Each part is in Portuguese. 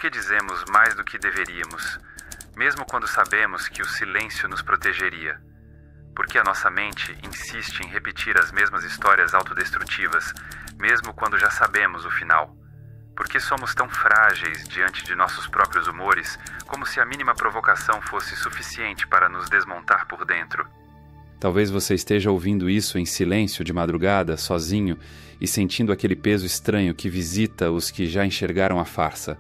que dizemos mais do que deveríamos, mesmo quando sabemos que o silêncio nos protegeria? Por que a nossa mente insiste em repetir as mesmas histórias autodestrutivas, mesmo quando já sabemos o final? Por que somos tão frágeis diante de nossos próprios humores, como se a mínima provocação fosse suficiente para nos desmontar por dentro? Talvez você esteja ouvindo isso em silêncio de madrugada, sozinho, e sentindo aquele peso estranho que visita os que já enxergaram a farsa.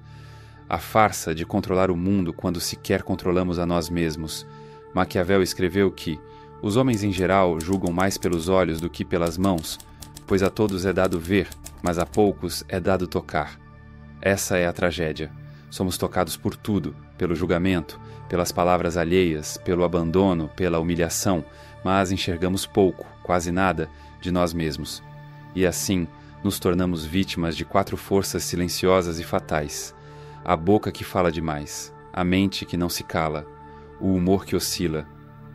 A farsa de controlar o mundo quando sequer controlamos a nós mesmos. Maquiavel escreveu que os homens em geral julgam mais pelos olhos do que pelas mãos, pois a todos é dado ver, mas a poucos é dado tocar. Essa é a tragédia. Somos tocados por tudo, pelo julgamento, pelas palavras alheias, pelo abandono, pela humilhação, mas enxergamos pouco, quase nada, de nós mesmos. E assim, nos tornamos vítimas de 4 forças silenciosas e fatais. A boca que fala demais, a mente que não se cala, o humor que oscila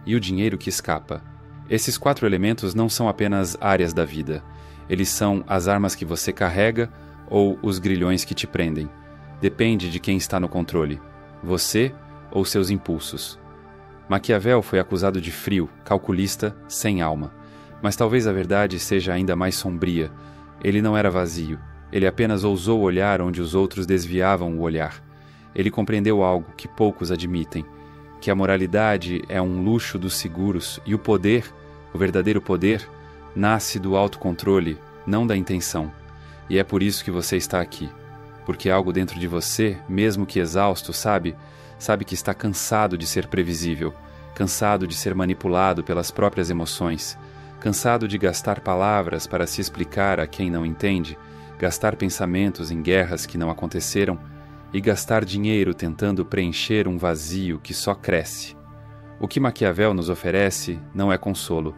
e o dinheiro que escapa. Esses 4 elementos não são apenas áreas da vida. Eles são as armas que você carrega ou os grilhões que te prendem. Depende de quem está no controle, você ou seus impulsos. Maquiavel foi acusado de frio, calculista, sem alma. Mas talvez a verdade seja ainda mais sombria. Ele não era vazio. Ele apenas ousou olhar onde os outros desviavam o olhar. Ele compreendeu algo que poucos admitem, que a moralidade é um luxo dos seguros e o poder, o verdadeiro poder, nasce do autocontrole, não da intenção. E é por isso que você está aqui. Porque algo dentro de você, mesmo que exausto, sabe que está cansado de ser previsível, cansado de ser manipulado pelas próprias emoções, cansado de gastar palavras para se explicar a quem não entende, gastar pensamentos em guerras que não aconteceram e gastar dinheiro tentando preencher um vazio que só cresce. O que Maquiavel nos oferece não é consolo.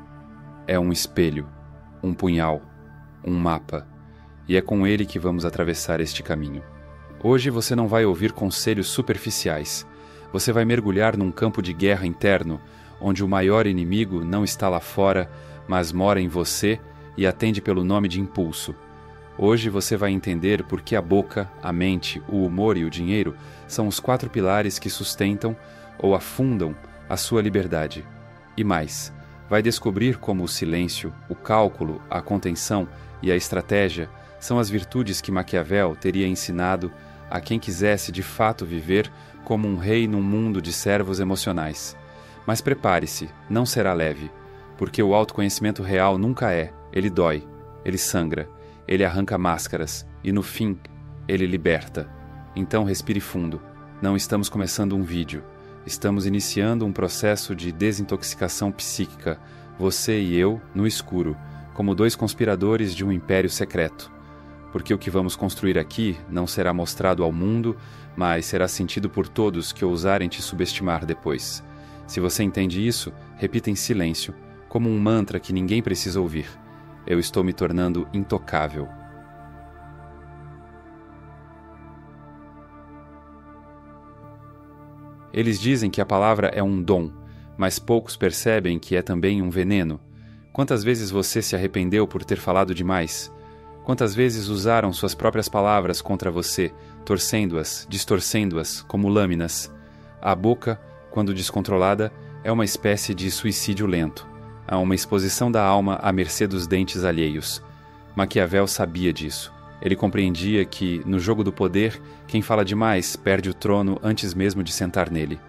É um espelho, um punhal, um mapa. E é com ele que vamos atravessar este caminho. Hoje você não vai ouvir conselhos superficiais. Você vai mergulhar num campo de guerra interno, onde o maior inimigo não está lá fora, mas mora em você e atende pelo nome de impulso. Hoje você vai entender por que a boca, a mente, o humor e o dinheiro são os 4 pilares que sustentam ou afundam a sua liberdade. E mais, vai descobrir como o silêncio, o cálculo, a contenção e a estratégia são as virtudes que Maquiavel teria ensinado a quem quisesse de fato viver como um rei num mundo de servos emocionais. Mas prepare-se, não será leve, porque o autoconhecimento real nunca é. Ele dói, ele sangra, ele arranca máscaras e, no fim, ele liberta. Então respire fundo. Não estamos começando um vídeo. Estamos iniciando um processo de desintoxicação psíquica, você e eu, no escuro, como 2 conspiradores de um império secreto. Porque o que vamos construir aqui não será mostrado ao mundo, mas será sentido por todos que ousarem te subestimar depois. Se você entende isso, repita em silêncio, como um mantra que ninguém precisa ouvir. Eu estou me tornando intocável. Eles dizem que a palavra é um dom, mas poucos percebem que é também um veneno. Quantas vezes você se arrependeu por ter falado demais? Quantas vezes usaram suas próprias palavras contra você, torcendo-as, distorcendo-as, como lâminas? A boca, quando descontrolada, é uma espécie de suicídio lento. Há uma exposição da alma à mercê dos dentes alheios. Maquiavel sabia disso. Ele compreendia que, no jogo do poder, quem fala demais perde o trono antes mesmo de sentar nele.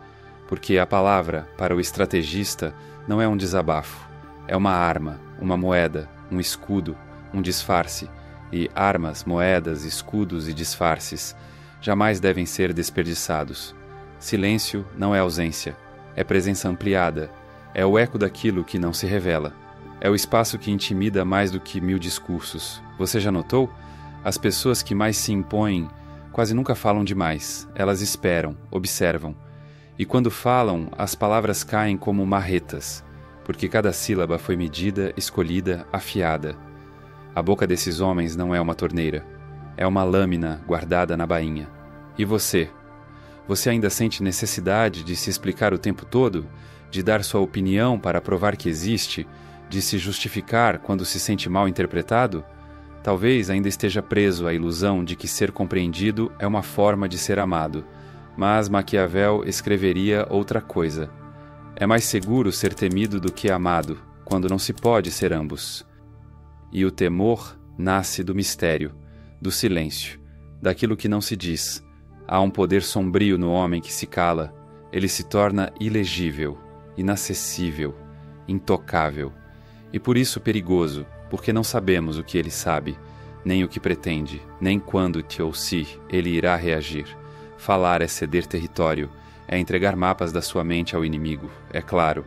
Porque a palavra, para o estrategista, não é um desabafo. É uma arma, uma moeda, um escudo, um disfarce. E armas, moedas, escudos e disfarces jamais devem ser desperdiçados. Silêncio não é ausência, é presença ampliada, é o eco daquilo que não se revela. É o espaço que intimida mais do que 1000 discursos. Você já notou? As pessoas que mais se impõem quase nunca falam demais, elas esperam, observam. E quando falam, as palavras caem como marretas, porque cada sílaba foi medida, escolhida, afiada. A boca desses homens não é uma torneira. É uma lâmina guardada na bainha. E você? Você ainda sente necessidade de se explicar o tempo todo? De dar sua opinião para provar que existe? De se justificar quando se sente mal interpretado? Talvez ainda esteja preso à ilusão de que ser compreendido é uma forma de ser amado, mas Maquiavel escreveria outra coisa. É mais seguro ser temido do que amado, quando não se pode ser ambos. E o temor nasce do mistério, do silêncio, daquilo que não se diz. Há um poder sombrio no homem que se cala. Ele se torna ilegível, inacessível, intocável. E por isso perigoso, porque não sabemos o que ele sabe, nem o que pretende, nem quando ou se ele irá reagir. Falar é ceder território, é entregar mapas da sua mente ao inimigo, é claro.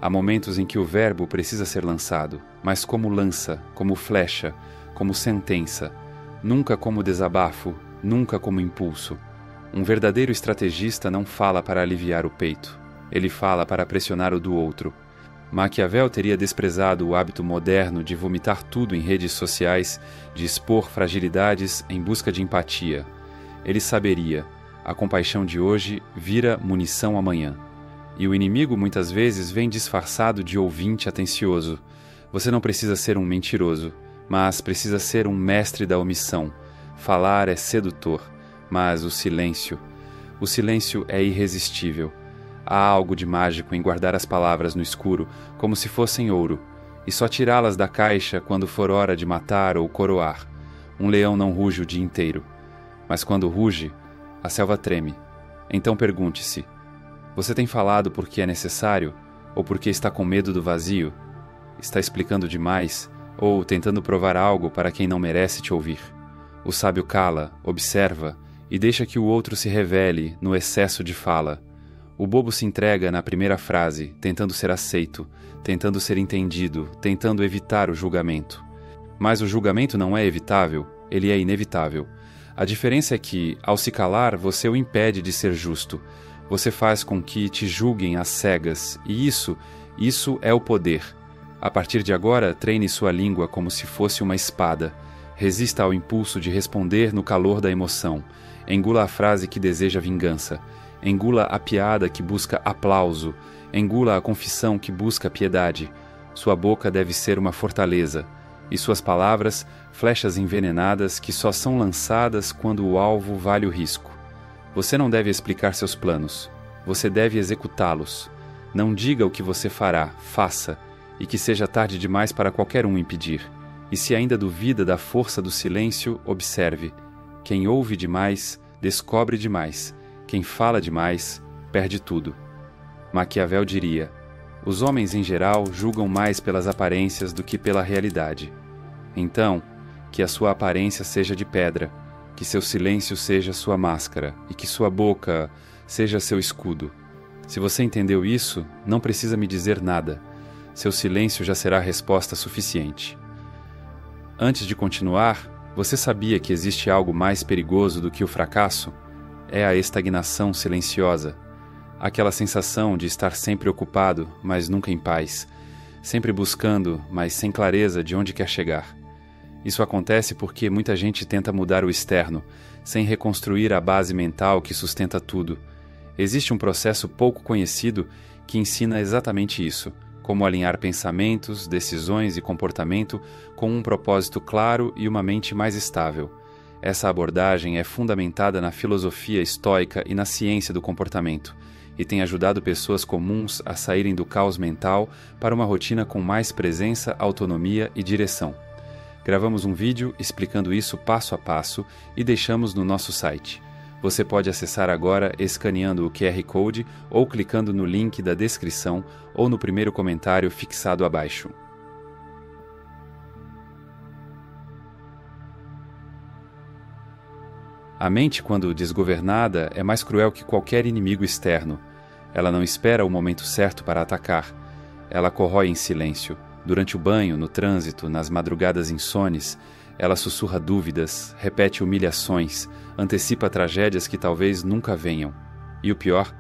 Há momentos em que o verbo precisa ser lançado, mas como lança, como flecha, como sentença, nunca como desabafo, nunca como impulso. Um verdadeiro estrategista não fala para aliviar o peito, ele fala para pressionar o do outro. Maquiavel teria desprezado o hábito moderno de vomitar tudo em redes sociais, de expor fragilidades em busca de empatia. Ele saberia, a compaixão de hoje vira munição amanhã. E o inimigo muitas vezes vem disfarçado de ouvinte atencioso. Você não precisa ser um mentiroso, mas precisa ser um mestre da omissão. Falar é sedutor, mas o silêncio é irresistível. Há algo de mágico em guardar as palavras no escuro, como se fossem ouro, e só tirá-las da caixa quando for hora de matar ou coroar. Um leão não ruge o dia inteiro, mas quando ruge, a selva treme. Então pergunte-se: você tem falado porque é necessário, ou porque está com medo do vazio? Está explicando demais, ou tentando provar algo para quem não merece te ouvir? O sábio cala, observa, e deixa que o outro se revele no excesso de fala. O bobo se entrega na primeira frase, tentando ser aceito, tentando ser entendido, tentando evitar o julgamento. Mas o julgamento não é evitável, ele é inevitável. A diferença é que, ao se calar, você o impede de ser justo. Você faz com que te julguem às cegas, e isso é o poder. A partir de agora, treine sua língua como se fosse uma espada. Resista ao impulso de responder no calor da emoção. Engula a frase que deseja vingança. Engula a piada que busca aplauso. Engula a confissão que busca piedade. Sua boca deve ser uma fortaleza. E suas palavras, flechas envenenadas que só são lançadas quando o alvo vale o risco. Você não deve explicar seus planos. Você deve executá-los. Não diga o que você fará, faça, e que seja tarde demais para qualquer um impedir. E se ainda duvida da força do silêncio, observe. Quem ouve demais, descobre demais. Quem fala demais, perde tudo. Maquiavel diria: os homens em geral julgam mais pelas aparências do que pela realidade. Então, que a sua aparência seja de pedra, que seu silêncio seja sua máscara e que sua boca seja seu escudo. Se você entendeu isso, não precisa me dizer nada. Seu silêncio já será resposta suficiente. Antes de continuar, você sabia que existe algo mais perigoso do que o fracasso? É a estagnação silenciosa. Aquela sensação de estar sempre ocupado, mas nunca em paz. Sempre buscando, mas sem clareza de onde quer chegar. Isso acontece porque muita gente tenta mudar o externo, sem reconstruir a base mental que sustenta tudo. Existe um processo pouco conhecido que ensina exatamente isso, como alinhar pensamentos, decisões e comportamento com um propósito claro e uma mente mais estável. Essa abordagem é fundamentada na filosofia estoica e na ciência do comportamento, e tem ajudado pessoas comuns a saírem do caos mental para uma rotina com mais presença, autonomia e direção. Gravamos um vídeo explicando isso passo a passo e deixamos no nosso site. Você pode acessar agora escaneando o QR Code ou clicando no link da descrição ou no primeiro comentário fixado abaixo. A mente, quando desgovernada, é mais cruel que qualquer inimigo externo. Ela não espera o momento certo para atacar. Ela corrói em silêncio. Durante o banho, no trânsito, nas madrugadas insones, ela sussurra dúvidas, repete humilhações, antecipa tragédias que talvez nunca venham. E o pior,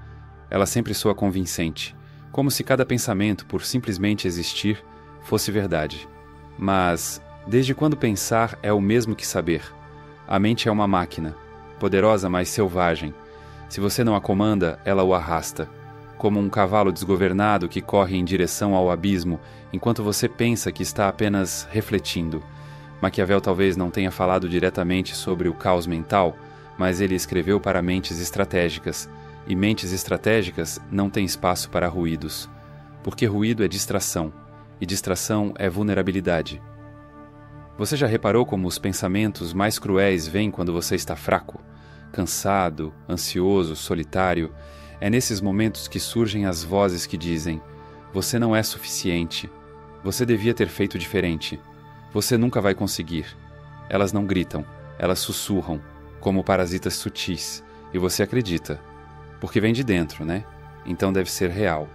ela sempre soa convincente, como se cada pensamento, por simplesmente existir, fosse verdade. Mas, desde quando pensar é o mesmo que saber? A mente é uma máquina, poderosa mas selvagem. Se você não a comanda, ela o arrasta, como um cavalo desgovernado que corre em direção ao abismo, enquanto você pensa que está apenas refletindo. Maquiavel talvez não tenha falado diretamente sobre o caos mental, mas ele escreveu para mentes estratégicas, e mentes estratégicas não têm espaço para ruídos, porque ruído é distração, e distração é vulnerabilidade. Você já reparou como os pensamentos mais cruéis vêm quando você está fraco, cansado, ansioso, solitário? É nesses momentos que surgem as vozes que dizem: você não é suficiente, você devia ter feito diferente, você nunca vai conseguir. Elas não gritam, elas sussurram, como parasitas sutis, e você acredita. Porque vem de dentro, né? Então deve ser real.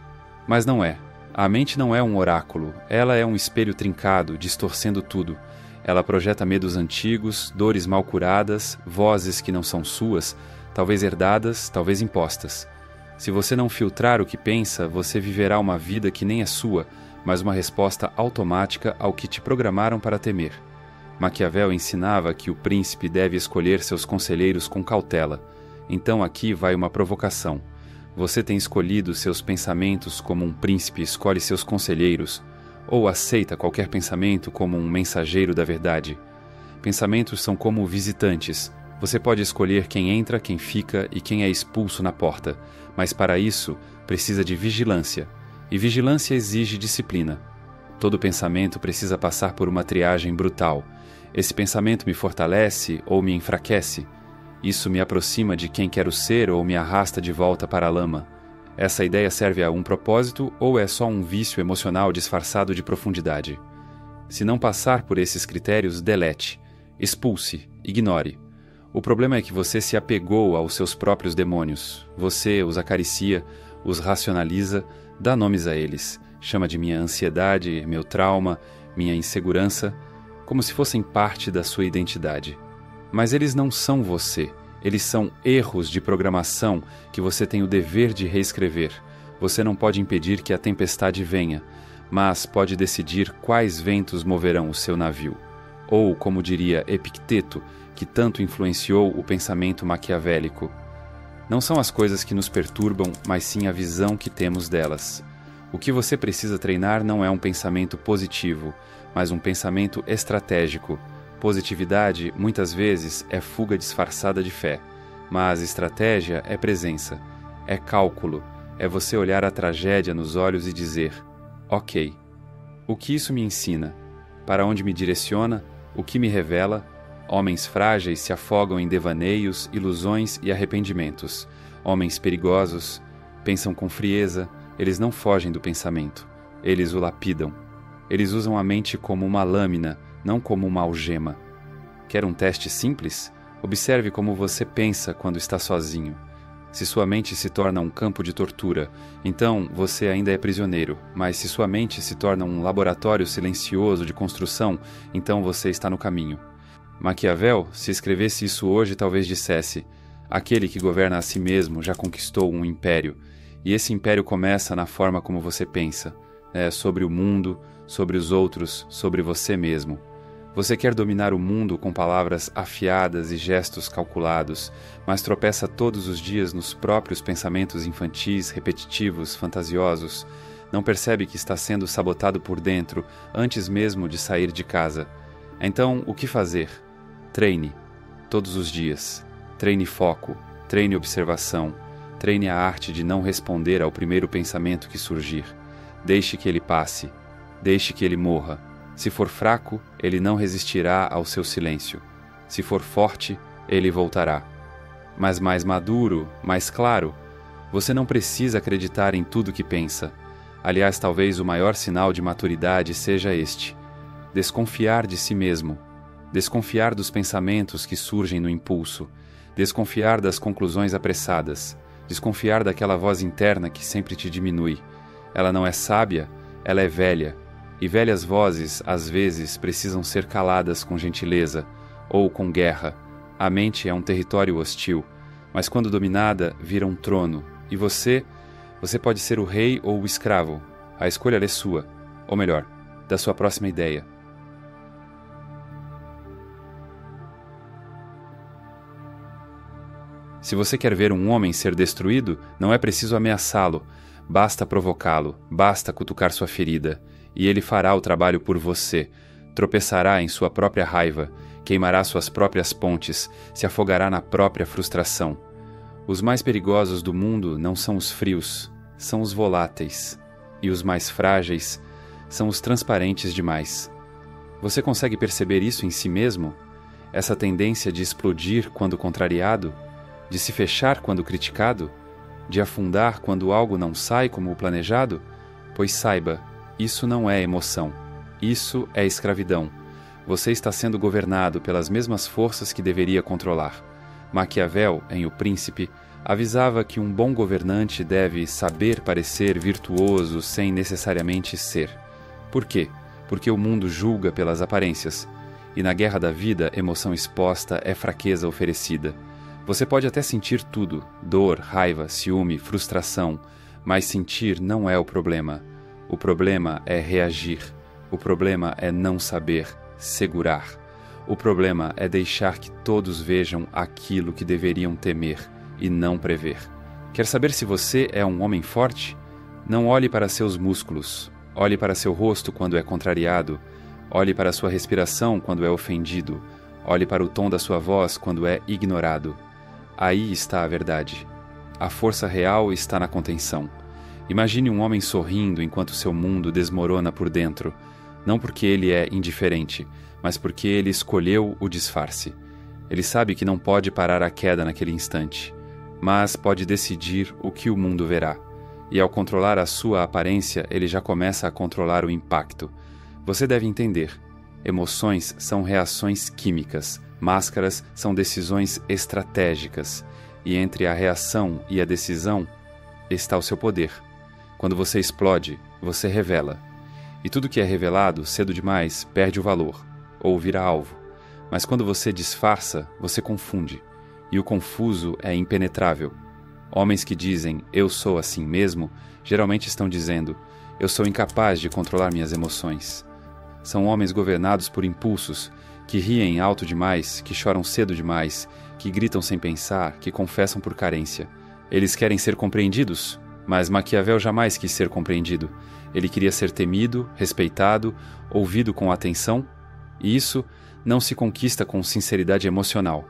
Mas não é. A mente não é um oráculo, ela é um espelho trincado, distorcendo tudo. Ela projeta medos antigos, dores mal curadas, vozes que não são suas, talvez herdadas, talvez impostas. Se você não filtrar o que pensa, você viverá uma vida que nem é sua, mas uma resposta automática ao que te programaram para temer. Maquiavel ensinava que o príncipe deve escolher seus conselheiros com cautela. Então aqui vai uma provocação. Você tem escolhido seus pensamentos como um príncipe escolhe seus conselheiros, ou aceita qualquer pensamento como um mensageiro da verdade? Pensamentos são como visitantes. Você pode escolher quem entra, quem fica e quem é expulso na porta, mas para isso precisa de vigilância, e vigilância exige disciplina. Todo pensamento precisa passar por uma triagem brutal. Esse pensamento me fortalece ou me enfraquece? Isso me aproxima de quem quero ser ou me arrasta de volta para a lama? Essa ideia serve a um propósito ou é só um vício emocional disfarçado de profundidade? Se não passar por esses critérios, delete, expulse, ignore. O problema é que você se apegou aos seus próprios demônios. Você os acaricia, os racionaliza, dá nomes a eles. Chama de minha ansiedade, meu trauma, minha insegurança, como se fossem parte da sua identidade. Mas eles não são você. Eles são erros de programação que você tem o dever de reescrever. Você não pode impedir que a tempestade venha, mas pode decidir quais ventos moverão o seu navio. Ou, como diria Epicteto, que tanto influenciou o pensamento maquiavélico: não são as coisas que nos perturbam, mas sim a visão que temos delas. O que você precisa treinar não é um pensamento positivo, mas um pensamento estratégico. Positividade, muitas vezes, é fuga disfarçada de fé, mas estratégia é presença, é cálculo, é você olhar a tragédia nos olhos e dizer: ok, o que isso me ensina? Para onde me direciona? O que me revela? Homens frágeis se afogam em devaneios, ilusões e arrependimentos. Homens perigosos pensam com frieza, eles não fogem do pensamento, eles o lapidam. Eles usam a mente como uma lâmina, não como uma algema. Quer um teste simples? Observe como você pensa quando está sozinho. Se sua mente se torna um campo de tortura, então você ainda é prisioneiro, mas se sua mente se torna um laboratório silencioso de construção, então você está no caminho. Maquiavel, se escrevesse isso hoje, talvez dissesse: aquele que governa a si mesmo já conquistou um império, e esse império começa na forma como você pensa. É sobre o mundo, sobre os outros, sobre você mesmo. Você quer dominar o mundo com palavras afiadas e gestos calculados, mas tropeça todos os dias nos próprios pensamentos infantis, repetitivos, fantasiosos. Não percebe que está sendo sabotado por dentro antes mesmo de sair de casa. Então, o que fazer? Treine. Todos os dias. Treine foco, treine observação, treine a arte de não responder ao primeiro pensamento que surgir. Deixe que ele passe. Deixe que ele morra. Se for fraco, ele não resistirá ao seu silêncio. Se for forte, ele voltará. Mas mais maduro, mais claro, você não precisa acreditar em tudo que pensa. Aliás, talvez o maior sinal de maturidade seja este: desconfiar de si mesmo, desconfiar dos pensamentos que surgem no impulso, desconfiar das conclusões apressadas, desconfiar daquela voz interna que sempre te diminui. Ela não é sábia, ela é velha. E velhas vozes, às vezes, precisam ser caladas com gentileza ou com guerra. A mente é um território hostil, mas quando dominada, vira um trono. E você pode ser o rei ou o escravo. A escolha é sua, ou melhor, da sua próxima ideia. Se você quer ver um homem ser destruído, não é preciso ameaçá-lo. Basta provocá-lo, basta cutucar sua ferida. E ele fará o trabalho por você. tropeçará em sua própria raiva, queimará suas próprias pontes, se afogará na própria frustração. Os mais perigosos do mundo não são os frios, são os voláteis, e os mais frágeis são os transparentes demais. Você consegue perceber isso em si mesmo? Essa tendência de explodir quando contrariado? De se fechar quando criticado? De afundar quando algo não sai como o planejado? Pois saiba, isso não é emoção. Isso é escravidão. Você está sendo governado pelas mesmas forças que deveria controlar. Maquiavel, em O Príncipe, avisava que um bom governante deve saber parecer virtuoso sem necessariamente ser. Por quê? Porque o mundo julga pelas aparências. E na guerra da vida, emoção exposta é fraqueza oferecida. Você pode até sentir tudo, dor, raiva, ciúme, frustração, mas sentir não é o problema. O problema é reagir. O problema é não saber segurar. O problema é deixar que todos vejam aquilo que deveriam temer e não prever. Quer saber se você é um homem forte? Não olhe para seus músculos. Olhe para seu rosto quando é contrariado. Olhe para sua respiração quando é ofendido. Olhe para o tom da sua voz quando é ignorado. Aí está a verdade. A força real está na contenção. Imagine um homem sorrindo enquanto seu mundo desmorona por dentro. Não porque ele é indiferente, mas porque ele escolheu o disfarce. Ele sabe que não pode parar a queda naquele instante, mas pode decidir o que o mundo verá. E ao controlar a sua aparência, ele já começa a controlar o impacto. Você deve entender. Emoções são reações químicas, máscaras são decisões estratégicas, e entre a reação e a decisão está o seu poder. Quando você explode, você revela. E tudo que é revelado, cedo demais, perde o valor, ou vira alvo. Mas quando você disfarça, você confunde. E o confuso é impenetrável. Homens que dizem, eu sou assim mesmo, geralmente estão dizendo, eu sou incapaz de controlar minhas emoções. São homens governados por impulsos, que riem alto demais, que choram cedo demais, que gritam sem pensar, que confessam por carência. Eles querem ser compreendidos, mas Maquiavel jamais quis ser compreendido. Ele queria ser temido, respeitado, ouvido com atenção, e isso não se conquista com sinceridade emocional.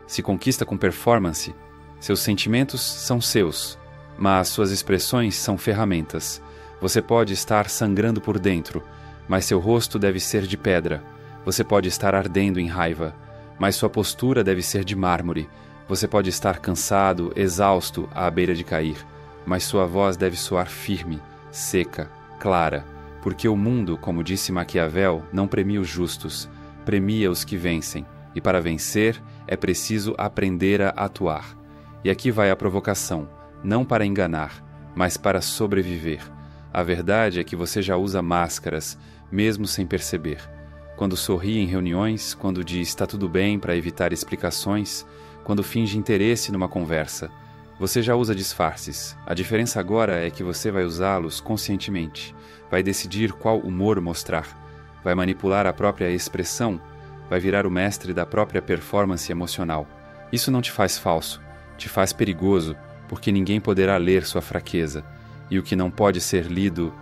Se conquista com performance. Seus sentimentos são seus, mas suas expressões são ferramentas. Você pode estar sangrando por dentro, mas seu rosto deve ser de pedra. Você pode estar ardendo em raiva, mas sua postura deve ser de mármore. Você pode estar cansado, exausto, à beira de cair, mas sua voz deve soar firme, seca, clara, porque o mundo, como disse Maquiavel, não premia os justos, premia os que vencem, e para vencer é preciso aprender a atuar. E aqui vai a provocação, não para enganar, mas para sobreviver. A verdade é que você já usa máscaras, mesmo sem perceber. Quando sorri em reuniões, quando diz está tudo bem para evitar explicações, quando finge interesse numa conversa, você já usa disfarces. A diferença agora é que você vai usá-los conscientemente, vai decidir qual humor mostrar, vai manipular a própria expressão, vai virar o mestre da própria performance emocional. Isso não te faz falso, te faz perigoso, porque ninguém poderá ler sua fraqueza, e o que não pode ser lido,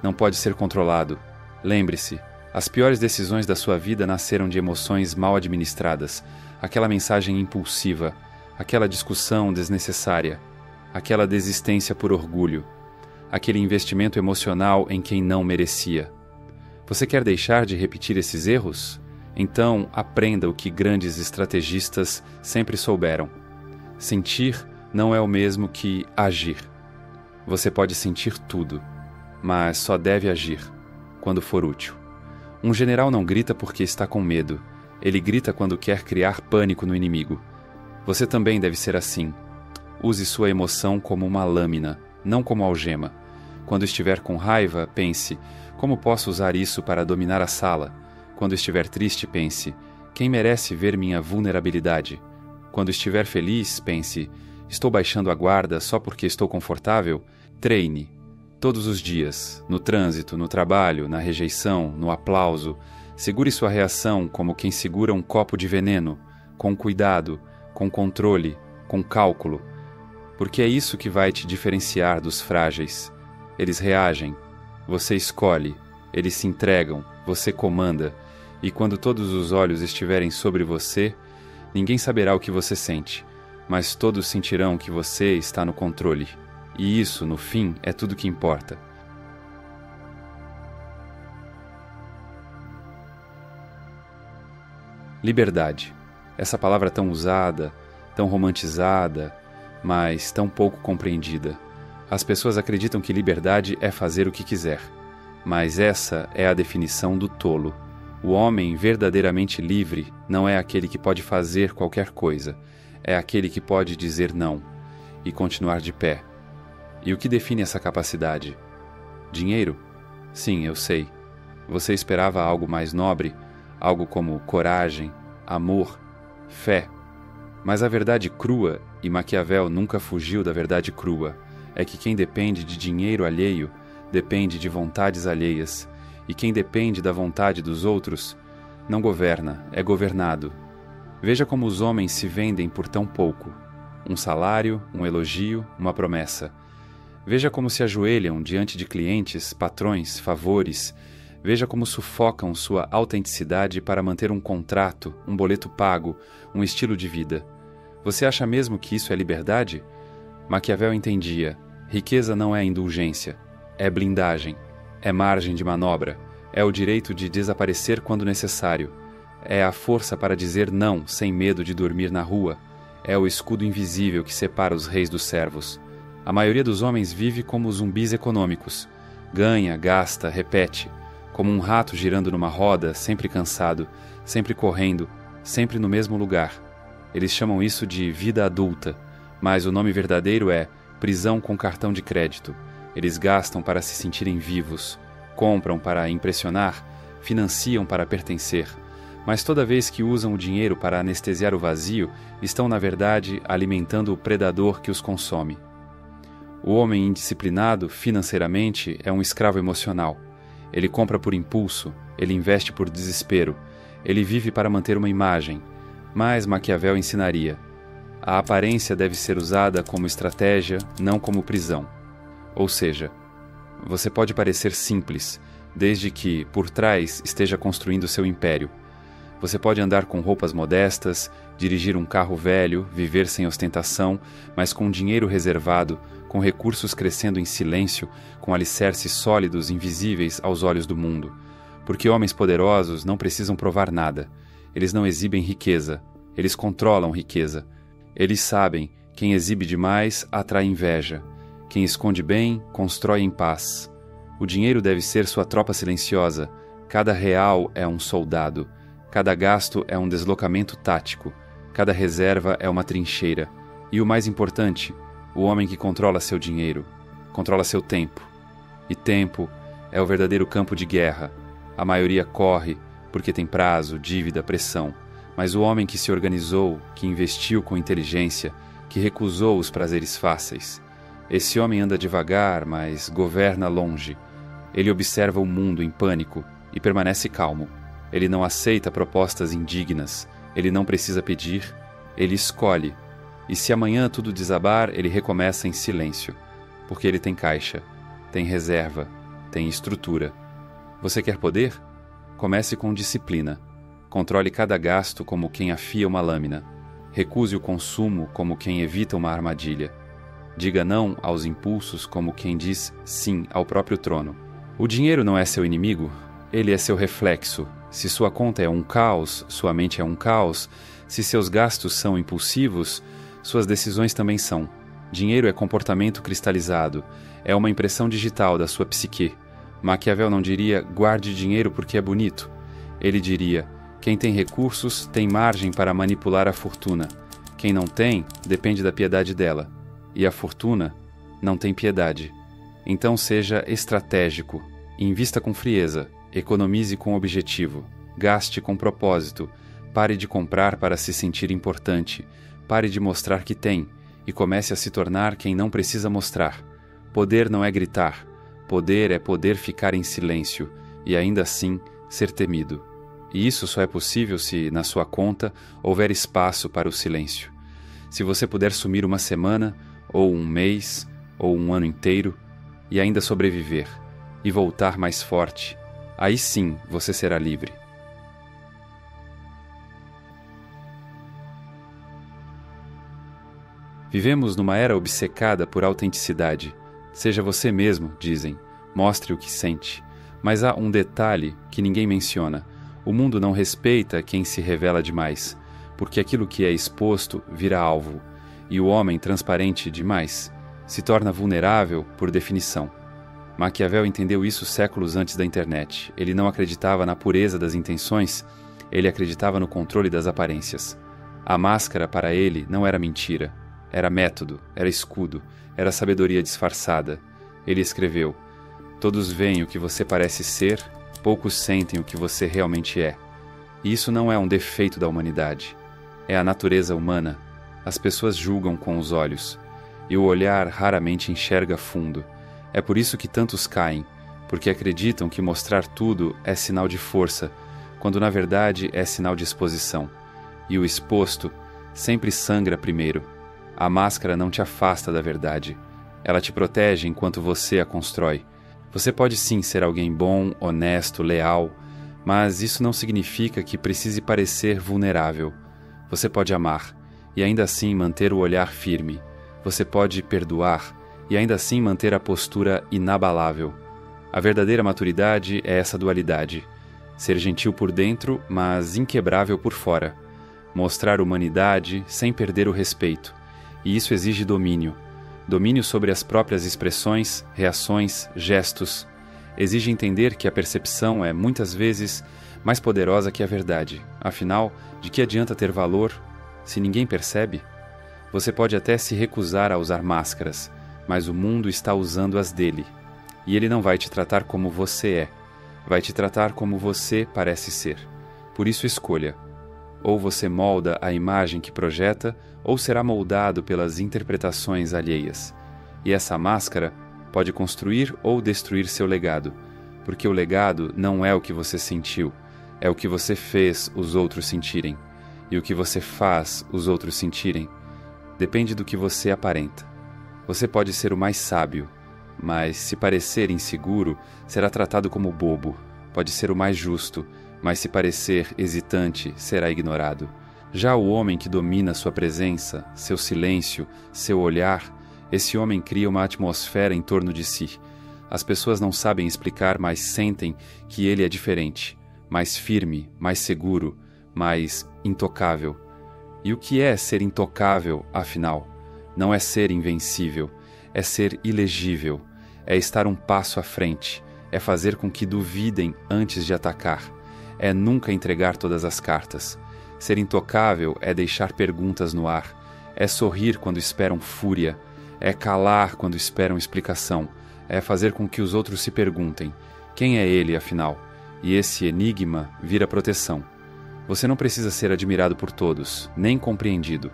não pode ser controlado. Lembre-se, as piores decisões da sua vida nasceram de emoções mal administradas, aquela mensagem impulsiva, aquela discussão desnecessária, aquela desistência por orgulho, aquele investimento emocional em quem não merecia. Você quer deixar de repetir esses erros? Então, aprenda o que grandes estrategistas sempre souberam. Sentir não é o mesmo que agir. Você pode sentir tudo, mas só deve agir quando for útil. Um general não grita porque está com medo. Ele grita quando quer criar pânico no inimigo. Você também deve ser assim. Use sua emoção como uma lâmina, não como algema. Quando estiver com raiva, pense, como posso usar isso para dominar a sala? Quando estiver triste, pense, quem merece ver minha vulnerabilidade? Quando estiver feliz, pense, estou baixando a guarda só porque estou confortável? Treine. Todos os dias, no trânsito, no trabalho, na rejeição, no aplauso, segure sua reação como quem segura um copo de veneno, com cuidado, com controle, com cálculo, porque é isso que vai te diferenciar dos frágeis. Eles reagem, você escolhe, eles se entregam, você comanda, E quando todos os olhos estiverem sobre você, ninguém saberá o que você sente, mas todos sentirão que você está no controle. E isso, no fim, é tudo que importa. Liberdade. Essa palavra tão usada, tão romantizada, mas tão pouco compreendida. As pessoas acreditam que liberdade é fazer o que quiser, mas essa é a definição do tolo. O homem verdadeiramente livre não é aquele que pode fazer qualquer coisa, é aquele que pode dizer não e continuar de pé. E o que define essa capacidade? Dinheiro? Sim, eu sei. Você esperava algo mais nobre, algo como coragem, amor, fé. Mas a verdade crua, e Maquiavel nunca fugiu da verdade crua, é que quem depende de dinheiro alheio depende de vontades alheias, e quem depende da vontade dos outros não governa, é governado. Veja como os homens se vendem por tão pouco. Um salário, um elogio, uma promessa. Veja como se ajoelham diante de clientes, patrões, favores. Veja como sufocam sua autenticidade para manter um contrato, um boleto pago, um estilo de vida. Você acha mesmo que isso é liberdade? Maquiavel entendia: riqueza não é indulgência, é blindagem, é margem de manobra, é o direito de desaparecer quando necessário, é a força para dizer não sem medo de dormir na rua, é o escudo invisível que separa os reis dos servos. A maioria dos homens vive como zumbis econômicos. Ganha, gasta, repete, como um rato girando numa roda, sempre cansado, sempre correndo, sempre no mesmo lugar. Eles chamam isso de vida adulta, mas o nome verdadeiro é prisão com cartão de crédito. Eles gastam para se sentirem vivos, compram para impressionar, financiam para pertencer. Mas toda vez que usam o dinheiro para anestesiar o vazio, estão, na verdade, alimentando o predador que os consome. O homem indisciplinado, financeiramente, é um escravo emocional. Ele compra por impulso, ele investe por desespero, ele vive para manter uma imagem. Mas Maquiavel ensinaria: a aparência deve ser usada como estratégia, não como prisão. Ou seja, você pode parecer simples, desde que, por trás, esteja construindo seu império. Você pode andar com roupas modestas, dirigir um carro velho, viver sem ostentação, mas com dinheiro reservado, com recursos crescendo em silêncio, com alicerces sólidos invisíveis aos olhos do mundo. Porque homens poderosos não precisam provar nada. Eles não exibem riqueza, eles controlam riqueza. Eles sabem: quem exibe demais atrai inveja. Quem esconde bem, constrói em paz. O dinheiro deve ser sua tropa silenciosa. Cada real é um soldado. Cada gasto é um deslocamento tático. Cada reserva é uma trincheira. E o mais importante, o homem que controla seu dinheiro, controla seu tempo. E tempo é o verdadeiro campo de guerra. A maioria corre porque tem prazo, dívida, pressão. Mas o homem que se organizou, que investiu com inteligência, que recusou os prazeres fáceis, esse homem anda devagar, mas governa longe. Ele observa o mundo em pânico e permanece calmo. Ele não aceita propostas indignas. Ele não precisa pedir. Ele escolhe. E se amanhã tudo desabar, ele recomeça em silêncio. Porque ele tem caixa, tem reserva, tem estrutura. Você quer poder? Comece com disciplina. Controle cada gasto como quem afia uma lâmina. Recuse o consumo como quem evita uma armadilha. Diga não aos impulsos como quem diz sim ao próprio trono. O dinheiro não é seu inimigo, ele é seu reflexo. Se sua conta é um caos, sua mente é um caos. Se seus gastos são impulsivos, suas decisões também são. Dinheiro é comportamento cristalizado, é uma impressão digital da sua psique. Maquiavel não diria: guarde dinheiro porque é bonito. Ele diria: quem tem recursos tem margem para manipular a fortuna. Quem não tem, depende da piedade dela. E a fortuna não tem piedade. Então seja estratégico, invista com frieza, economize com objetivo, gaste com propósito, pare de comprar para se sentir importante, pare de mostrar que tem e comece a se tornar quem não precisa mostrar. Poder não é gritar, poder é poder ficar em silêncio e ainda assim ser temido. E isso só é possível se, na sua conta, houver espaço para o silêncio. Se você puder sumir uma semana, ou um mês, ou um ano inteiro, e ainda sobreviver, e voltar mais forte, aí sim você será livre. Vivemos numa era obcecada por autenticidade. Seja você mesmo, dizem. Mostre o que sente. Mas há um detalhe que ninguém menciona. O mundo não respeita quem se revela demais, porque aquilo que é exposto vira alvo, e o homem transparente demais se torna vulnerável por definição. Maquiavel entendeu isso séculos antes da internet. Ele não acreditava na pureza das intenções, ele acreditava no controle das aparências. A máscara para ele não era mentira, era método, era escudo, era sabedoria disfarçada. Ele escreveu: todos veem o que você parece ser, poucos sentem o que você realmente é. E isso não é um defeito da humanidade. É a natureza humana. As pessoas julgam com os olhos, e o olhar raramente enxerga fundo. É por isso que tantos caem, porque acreditam que mostrar tudo é sinal de força, quando na verdade é sinal de exposição. E o exposto sempre sangra primeiro. A máscara não te afasta da verdade. Ela te protege enquanto você a constrói. Você pode sim ser alguém bom, honesto, leal, mas isso não significa que precise parecer vulnerável. Você pode amar e ainda assim manter o olhar firme. Você pode perdoar e ainda assim manter a postura inabalável. A verdadeira maturidade é essa dualidade. Ser gentil por dentro, mas inquebrável por fora. Mostrar humanidade sem perder o respeito. E isso exige domínio. Domínio sobre as próprias expressões, reações, gestos. Exige entender que a percepção é, muitas vezes, mais poderosa que a verdade. Afinal, de que adianta ter valor se ninguém percebe? Você pode até se recusar a usar máscaras, mas o mundo está usando as dele. E ele não vai te tratar como você é. Vai te tratar como você parece ser. Por isso escolha. Ou você molda a imagem que projeta, ou será moldado pelas interpretações alheias. E essa máscara pode construir ou destruir seu legado, porque o legado não é o que você sentiu, é o que você fez os outros sentirem. E o que você faz os outros sentirem depende do que você aparenta. Você pode ser o mais sábio, mas se parecer inseguro, será tratado como bobo. Pode ser o mais justo, mas se parecer hesitante, será ignorado. Já o homem que domina sua presença, seu silêncio, seu olhar, esse homem cria uma atmosfera em torno de si. As pessoas não sabem explicar, mas sentem que ele é diferente, mais firme, mais seguro, mais intocável. E o que é ser intocável, afinal? Não é ser invencível, é ser ilegível, é estar um passo à frente, é fazer com que duvidem antes de atacar, é nunca entregar todas as cartas. Ser intocável é deixar perguntas no ar, é sorrir quando esperam fúria, é calar quando esperam explicação, é fazer com que os outros se perguntem: quem é ele, afinal? E esse enigma vira proteção. Você não precisa ser admirado por todos, nem compreendido.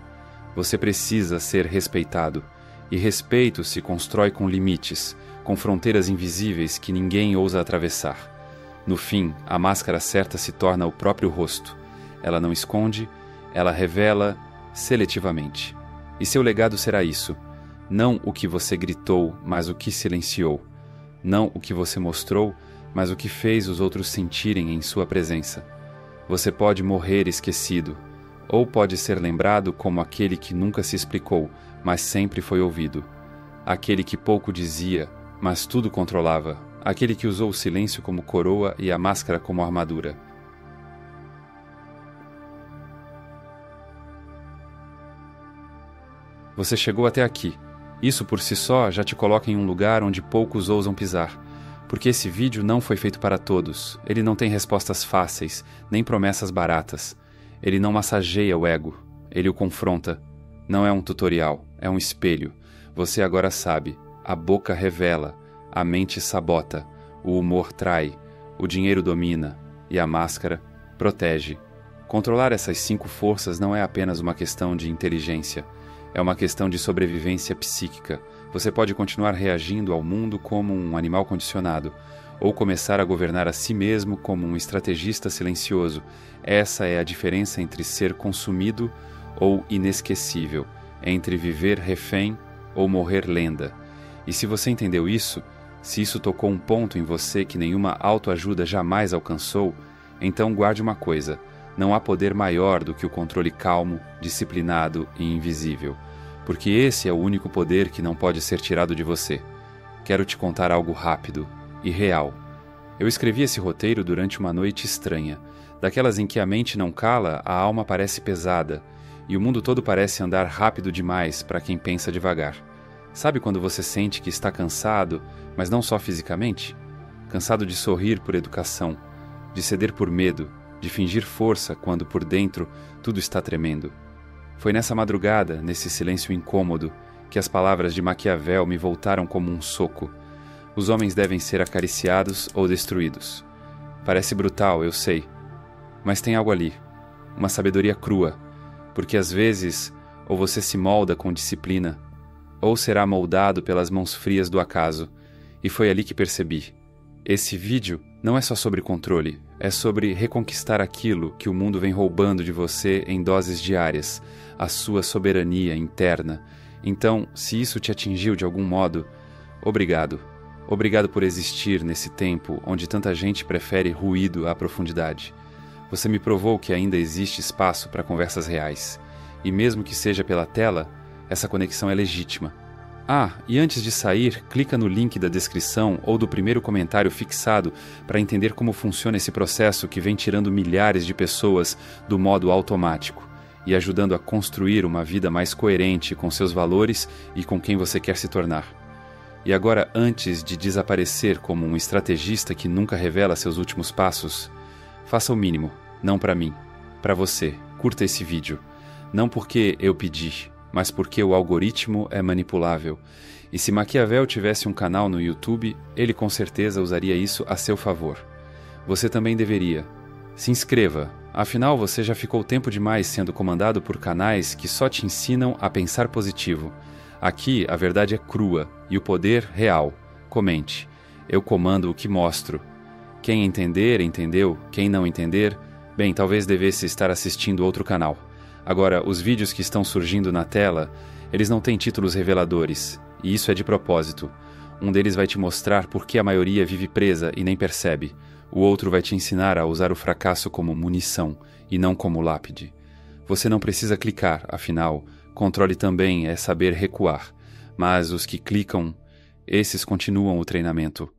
Você precisa ser respeitado. E respeito se constrói com limites, com fronteiras invisíveis que ninguém ousa atravessar. No fim, a máscara certa se torna o próprio rosto. Ela não esconde, ela revela seletivamente. E seu legado será isso. Não o que você gritou, mas o que silenciou. Não o que você mostrou, mas o que fez os outros sentirem em sua presença. Você pode morrer esquecido, ou pode ser lembrado como aquele que nunca se explicou, mas sempre foi ouvido. Aquele que pouco dizia, mas tudo controlava. Aquele que usou o silêncio como coroa e a máscara como armadura. Você chegou até aqui. Isso por si só já te coloca em um lugar onde poucos ousam pisar. Porque esse vídeo não foi feito para todos. Ele não tem respostas fáceis, nem promessas baratas. Ele não massageia o ego. Ele o confronta. Não é um tutorial, é um espelho. Você agora sabe. A boca revela, a mente sabota, o humor trai, o dinheiro domina e a máscara protege. Controlar essas 5 forças não é apenas uma questão de inteligência. É uma questão de sobrevivência psíquica. Você pode continuar reagindo ao mundo como um animal condicionado, ou começar a governar a si mesmo como um estrategista silencioso. Essa é a diferença entre ser consumido ou inesquecível, entre viver refém ou morrer lenda. E se você entendeu isso, se isso tocou um ponto em você que nenhuma autoajuda jamais alcançou, então guarde uma coisa: não há poder maior do que o controle calmo, disciplinado e invisível. porque esse é o único poder que não pode ser tirado de você. Quero te contar algo rápido e real. Eu escrevi esse roteiro durante uma noite estranha, daquelas em que a mente não cala, a alma parece pesada, e o mundo todo parece andar rápido demais para quem pensa devagar. Sabe quando você sente que está cansado, mas não só fisicamente? Cansado de sorrir por educação, de ceder por medo, de fingir força quando por dentro tudo está tremendo. Foi nessa madrugada, nesse silêncio incômodo, que as palavras de Maquiavel me voltaram como um soco. Os homens devem ser acariciados ou destruídos. Parece brutal, eu sei. Mas tem algo ali, uma sabedoria crua, porque às vezes ou você se molda com disciplina, ou será moldado pelas mãos frias do acaso. E foi ali que percebi. Esse vídeo não é só sobre controle, é sobre reconquistar aquilo que o mundo vem roubando de você em doses diárias, a sua soberania interna. Então, se isso te atingiu de algum modo, obrigado. Obrigado por existir nesse tempo onde tanta gente prefere ruído à profundidade. Você me provou que ainda existe espaço para conversas reais. E mesmo que seja pela tela, essa conexão é legítima. Ah, e antes de sair, clica no link da descrição ou do primeiro comentário fixado para entender como funciona esse processo que vem tirando milhares de pessoas do modo automático e ajudando a construir uma vida mais coerente com seus valores e com quem você quer se tornar. E agora, antes de desaparecer como um estrategista que nunca revela seus últimos passos, faça o mínimo, não para mim, para você. Curta esse vídeo. Não porque eu pedi, mas porque o algoritmo é manipulável. E se Maquiavel tivesse um canal no YouTube, ele com certeza usaria isso a seu favor. Você também deveria. Se inscreva, afinal você já ficou tempo demais sendo comandado por canais que só te ensinam a pensar positivo. Aqui a verdade é crua e o poder real. Comente. Eu comando o que mostro. Quem entender, entendeu. Quem não entender, bem, talvez devesse estar assistindo outro canal. Agora, os vídeos que estão surgindo na tela, eles não têm títulos reveladores, e isso é de propósito. Um deles vai te mostrar por que a maioria vive presa e nem percebe. O outro vai te ensinar a usar o fracasso como munição, e não como lápide. Você não precisa clicar, afinal, controle também é saber recuar. Mas os que clicam, esses continuam o treinamento.